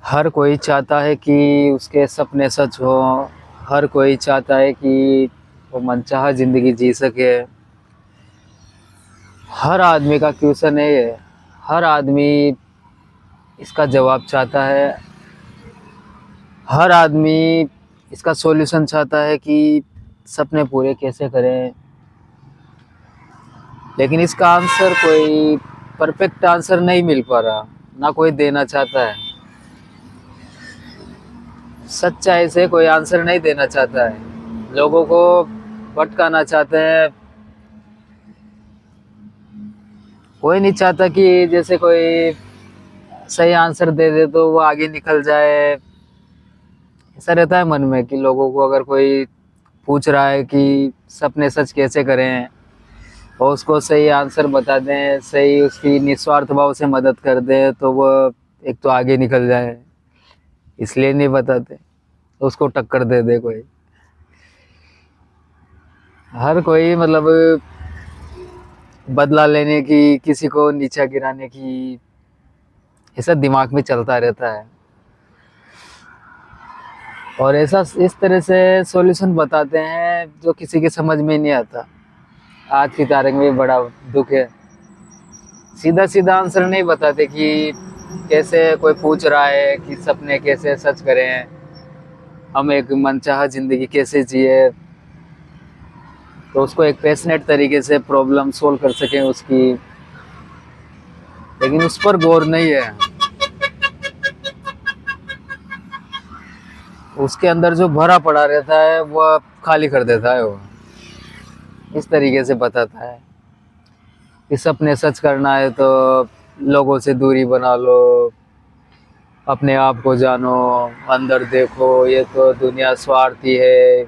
हर कोई चाहता है कि उसके सपने सच हो। हर कोई चाहता है कि वो मनचाहा ज़िंदगी जी सके। हर आदमी का क्वेश्चन है ये। हर आदमी इसका जवाब चाहता है। हर आदमी इसका सॉल्यूशन चाहता है कि सपने पूरे कैसे करें। लेकिन इसका आंसर कोई परफेक्ट आंसर नहीं मिल पा रहा, ना कोई देना चाहता है। सच्चाई से कोई आंसर नहीं देना चाहता है, लोगों को भटकाना चाहते हैं। कोई नहीं चाहता कि जैसे कोई सही आंसर दे दे तो वो आगे निकल जाए। ऐसा रहता है मन में कि लोगों को अगर कोई पूछ रहा है कि सपने सच कैसे करें और उसको सही आंसर बता दें, सही उसकी निस्वार्थ भाव से मदद कर दें तो वो एक तो आगे निकल जाए, इसलिए नहीं बताते। उसको टक्कर दे दे कोई। हर कोई मतलब बदला लेने की, किसी को नीचा गिराने की, ऐसा दिमाग में चलता रहता है। और ऐसा इस तरह से सॉल्यूशन बताते हैं जो किसी के समझ में नहीं आता। आज की तारीख में बड़ा दुख है। सीधा सीधा आंसर नहीं बताते कि कैसे कोई पूछ रहा है कि सपने कैसे सच करें, हम एक मनचाहा ज़िंदगी कैसे जिए, तो उसको एक पैशनेट तरीके से प्रॉब्लम सोल्व कर सकें उसकी। लेकिन उस पर गौर नहीं है। उसके अंदर जो भरा पड़ा रहता है वो खाली कर देता है वो। इस तरीके से बताता है कि सपने सच करना है तो लोगों से दूरी बना लो, अपने आप को जानो, अंदर देखो, ये तो दुनिया स्वार्थी है।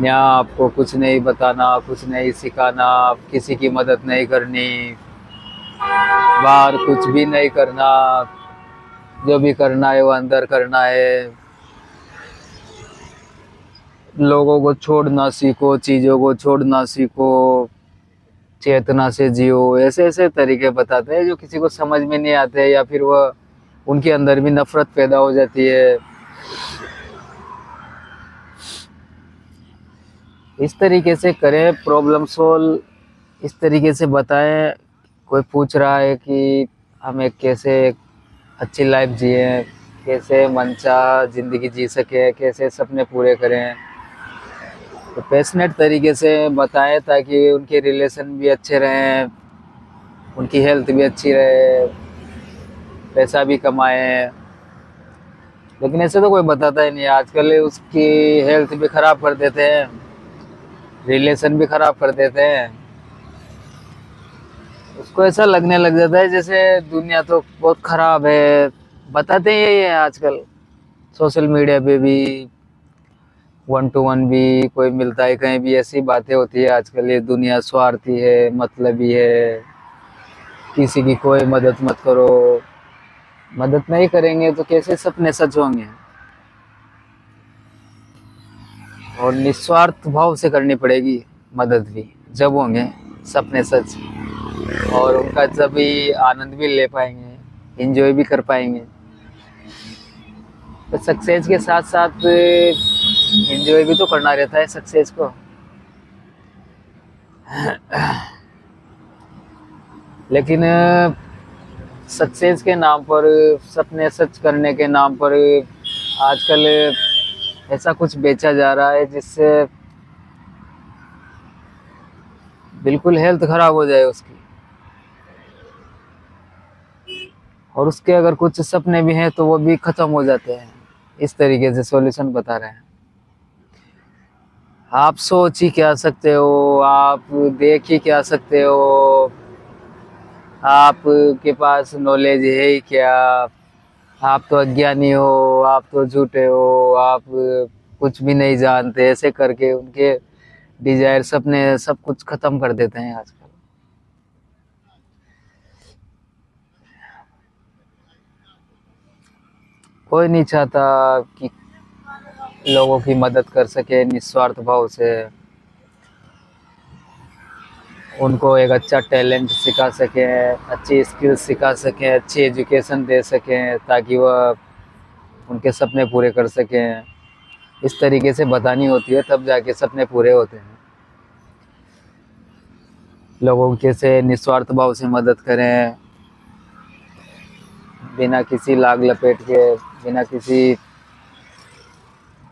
यहाँ आपको कुछ नहीं बताना, कुछ नहीं सिखाना, किसी की मदद नहीं करनी, बाहर कुछ भी नहीं करना, जो भी करना है वो अंदर करना है। लोगों को छोड़ना सीखो, चीज़ों को छोड़ना सीखो, चेतना से जियो। ऐसे ऐसे तरीके बताते हैं जो किसी को समझ में नहीं आते, या फिर वह उनके अंदर भी नफरत पैदा हो जाती है। इस तरीके से करें प्रॉब्लम सोल्व, इस तरीके से बताएं। कोई पूछ रहा है कि हमें कैसे अच्छी लाइफ जिए, कैसे मनचाहा ज़िंदगी जी सके, कैसे सपने पूरे करें, तो पैशनेट तरीके से बताएं ताकि उनके रिलेशन भी अच्छे रहें, उनकी हेल्थ भी अच्छी रहे, पैसा भी कमाएं। लेकिन ऐसे तो कोई बताता ही नहीं। आजकल उसकी हेल्थ भी ख़राब कर देते हैं, रिलेशन भी ख़राब कर देते हैं। उसको ऐसा लगने लग जाता है जैसे दुनिया तो बहुत ख़राब है। बताते ही यही है आजकल। सोशल मीडिया पे भी, वन टू वन भी कोई मिलता है, कहीं भी ऐसी बातें होती है आजकल। ये दुनिया स्वार्थी है, मतलबी है, किसी की कोई मदद मत करो। मदद नहीं करेंगे तो कैसे सपने सच होंगे। और निस्वार्थ भाव से करनी पड़ेगी मदद भी, जब होंगे सपने सच। और उनका जब भी आनंद भी ले पाएंगे, एंजॉय भी कर पाएंगे। तो सक्सेस के साथ साथ एंजॉय भी तो करना रहता है सक्सेस को। लेकिन सक्सेस के नाम पर, सपने सच करने के नाम पर आजकल ऐसा कुछ बेचा जा रहा है जिससे बिल्कुल हेल्थ खराब हो जाए उसकी। और उसके अगर कुछ सपने भी हैं तो वो भी खत्म हो जाते हैं। इस तरीके से सॉल्यूशन बता रहे हैं। आप सोच ही क्या सकते हो, आप देख ही क्या सकते हो, आपके पास नॉलेज है ही क्या। आप तो अज्ञानी हो, आप तो झूठे हो, आप कुछ भी नहीं जानते। ऐसे करके उनके डिजायर, सपने, सब कुछ खत्म कर देते हैं आजकल। कोई नहीं चाहता कि लोगों की मदद कर सके निस्वार्थ भाव से। उनको एक अच्छा टैलेंट सिखा सकें, अच्छी स्किल्स सिखा सकें, अच्छी एजुकेशन दे सकें, ताकि वह उनके सपने पूरे कर सकें। इस तरीके से बतानी होती है, तब जाके सपने पूरे होते हैं। लोगों की कैसे निस्वार्थ भाव से मदद करें, बिना किसी लाग लपेट के, बिना किसी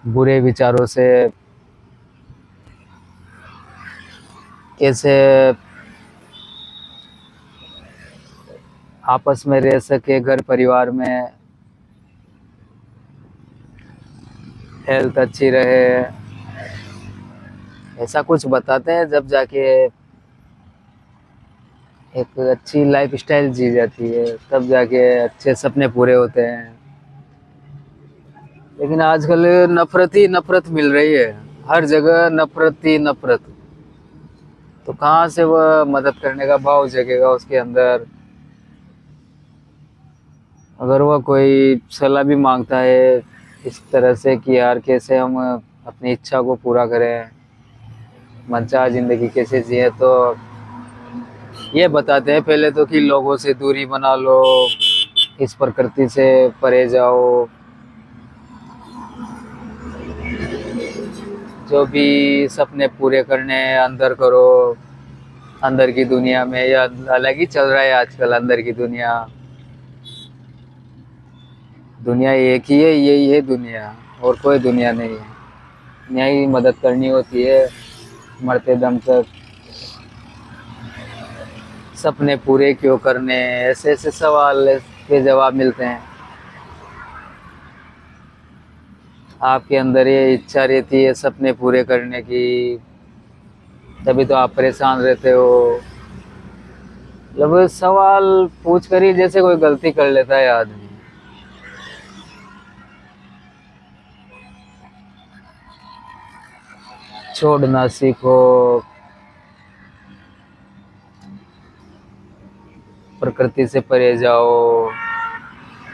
बुरे विचारों से, कैसे आपस में रह सके, घर परिवार में हेल्थ अच्छी रहे, ऐसा कुछ बताते हैं। जब जाके एक अच्छी लाइफ स्टाइल जी जाती है, तब जाके अच्छे सपने पूरे होते हैं। लेकिन आजकल नफरत ही नफरत मिल रही है, हर जगह नफरत ही नफरत। तो कहाँ से वह मदद करने का भाव जगेगा उसके अंदर। अगर वह कोई सलाह भी मांगता है इस तरह से कि यार कैसे हम अपनी इच्छा को पूरा करें, मनचाहा जिंदगी कैसे जिए, तो ये बताते हैं पहले तो कि लोगों से दूरी बना लो, इस प्रकृति से परे जाओ, जो भी सपने पूरे करने हैं अंदर करो। अंदर की दुनिया में यह अलग ही चल रहा है आजकल। अंदर की दुनिया, दुनिया एक ही है, यही है दुनिया, और कोई दुनिया नहीं है। यही मदद करनी होती है मरते दम तक। सपने पूरे क्यों करने, ऐसे ऐसे सवाल के जवाब मिलते हैं। आपके अंदर ये इच्छा रहती है सपने पूरे करने की, तभी तो आप परेशान रहते हो। मतलब सवाल पूछ कर ही जैसे कोई गलती कर लेता है आदमी। छोड़ना सीखो, प्रकृति से परे जाओ,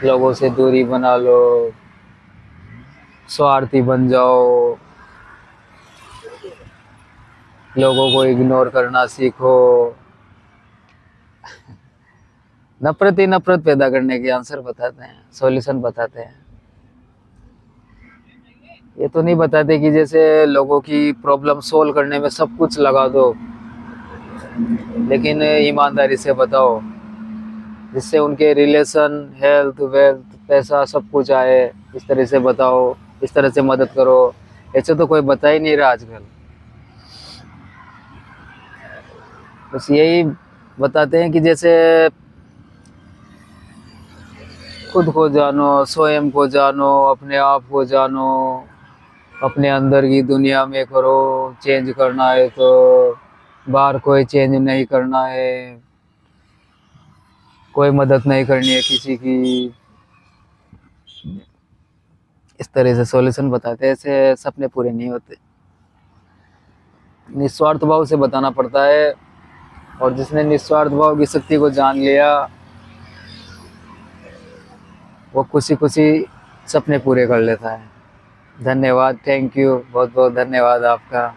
लोगों से दूरी बना लो, स्वार्थी बन जाओ, लोगों को इग्नोर करना सीखो। नफरत ही नफरत पैदा करने के आंसर बताते हैं, सॉल्यूशन बताते हैं। ये तो नहीं बताते कि जैसे लोगों की प्रॉब्लम सोल्व करने में सब कुछ लगा दो, लेकिन ईमानदारी से बताओ, जिससे उनके रिलेशन, हेल्थ, वेल्थ, पैसा सब कुछ आए। इस तरह से बताओ, इस तरह से मदद करो। ऐसे तो कोई बता ही नहीं रहा आजकल। बस यही बताते हैं कि जैसे खुद को जानो, स्वयं को जानो, अपने आप को जानो, अपने अंदर की दुनिया में करो। चेंज करना है तो बाहर कोई चेंज नहीं करना है, कोई मदद नहीं करनी है किसी की। इस तरह से सॉल्यूशन बताते हैं, ऐसे सपने पूरे नहीं होते। निस्वार्थ भाव से बताना पड़ता है, और जिसने निस्वार्थ भाव की शक्ति को जान लिया, वो खुशी खुशी सपने पूरे कर लेता है। धन्यवाद, थैंक यू, बहुत बहुत धन्यवाद आपका।